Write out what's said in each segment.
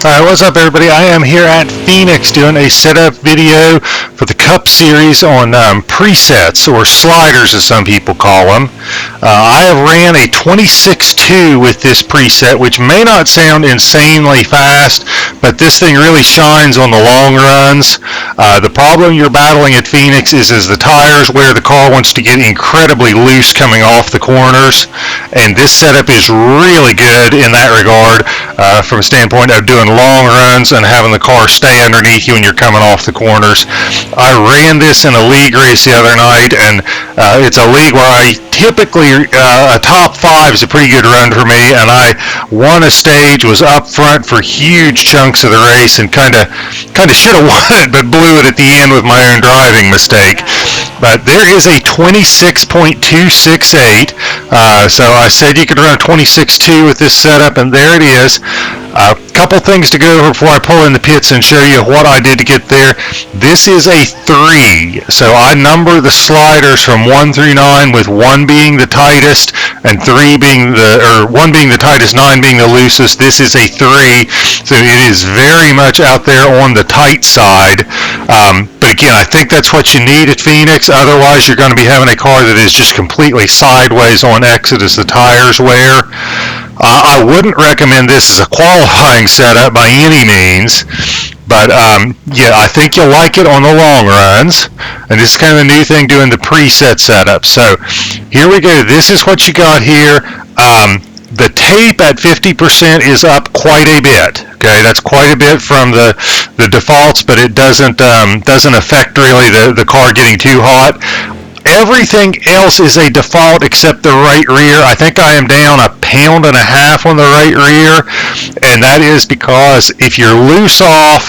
Alright, what's up everybody? I am here at Phoenix doing a setup video for the Cup Series on presets, or sliders as some people call them. I have ran a 26.2 with this preset, which may not sound insanely fast, but this thing really shines on the long runs. The problem you're battling at Phoenix is the tires where the car wants to get incredibly loose coming off the corners, and this setup is really good in that regard from a standpoint of doing long runs and having the car stay underneath you when you're coming off the corners. I ran this in a league race the other night, and it's a league where I typically a top 5 is a pretty good run for me, and I won a stage, was up front for huge chunks of the race, and kind of should have won it, but blew it at the end with my own driving mistake. But there is a 26.268, so I said you could run a 26.2 with this setup, and there it is. A couple things to go over before I pull in the pits and show you what I did to get there. This is a 3, so I number the sliders from 1 through 9, with 1 being the tightest and 1 being the tightest, 9 being the loosest. This is a 3, so it is very much out there on the tight side. But again, I think that's what you need at Phoenix. Otherwise, you're going to be having a car that is just completely sideways on exit as the tires wear. I wouldn't recommend this as a qualifying setup by any means, but yeah, I think you'll like it on the long runs. And this is kind of a new thing doing the preset setup. So here we go. This is what you got here. The tape at 50% is up quite a bit. Okay, that's quite a bit from the defaults, but it doesn't affect really the car getting too hot. Everything else is a default except the right rear. I think I am down 1.5 pounds on the right rear, and that is because if you're loose off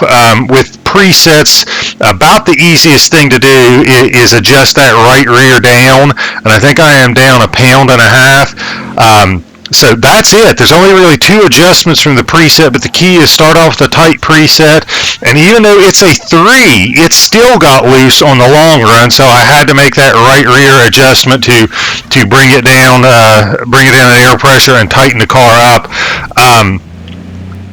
with presets, about the easiest thing to do is adjust that right rear down, and I think I am down 1.5 pounds. So that's it. There's only really 2 adjustments from the preset, but the key is start off with a tight preset, and even though it's a 3, it still got loose on the long run, so I had to make that right rear adjustment to bring it down the air pressure and tighten the car up.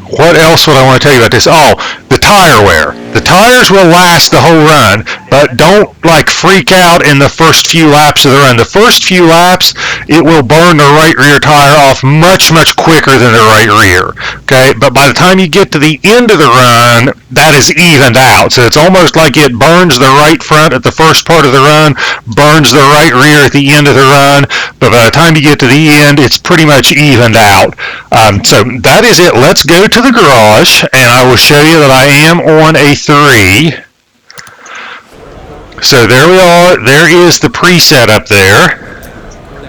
What else would I want to tell you about this? Oh, the tire wear. The tires will last the whole run, but don't freak out in the first few laps of the run. The first few laps, it will burn the right rear tire off much quicker than the right rear. Okay, but by the time you get to the end of the run, that is evened out. So it's almost like it burns the right front at the first part of the run, burns the right rear at the end of the run, but by the time you get to the end, it's pretty much evened out. So that is it. Let's go to the garage, and I will show you that I am on a 3. So there we are. There is the preset up there,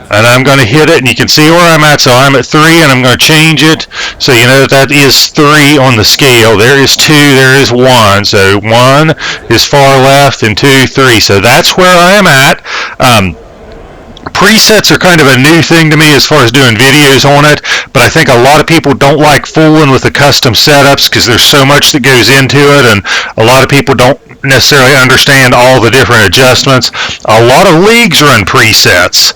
and I'm going to hit it, and you can see where I'm at. So I'm at 3, and I'm going to change it so you know that is 3 on the scale. There is 2, there is 1. So 1 is far left, and 2, 3. So that's where I am at. Presets are kind of a new thing to me as far as doing videos on it, but I think a lot of people don't like fooling with the custom setups because there's so much that goes into it, and a lot of people don't necessarily understand all the different adjustments. A lot of leagues run presets,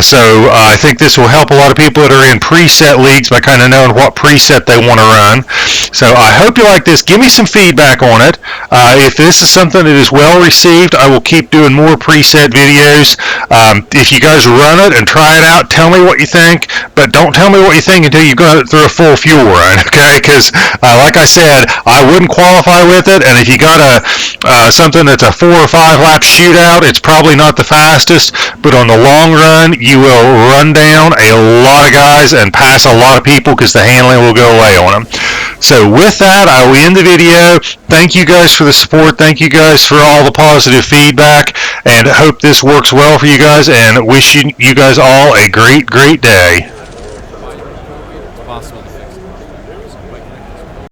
so I think this will help a lot of people that are in preset leagues by kind of knowing what preset they want to run. So I hope you like this. Give me some feedback on it. If this is something that is well received, I will keep doing more preset videos. If you guys run it and try it out, tell me what you think, but don't tell me what you think until you've gone through a full fuel run, okay? Because like I said, I wouldn't qualify with it, and if you got something that's a 4 or 5 lap shootout, it's probably not the fastest, but on the long run, you will run down a lot of guys and pass a lot of people because the handling will go away on them. So with that, I will end the video. Thank you guys for the support. Thank you guys for all the positive feedback, and hope this works well for you guys, and wish you guys all a great day.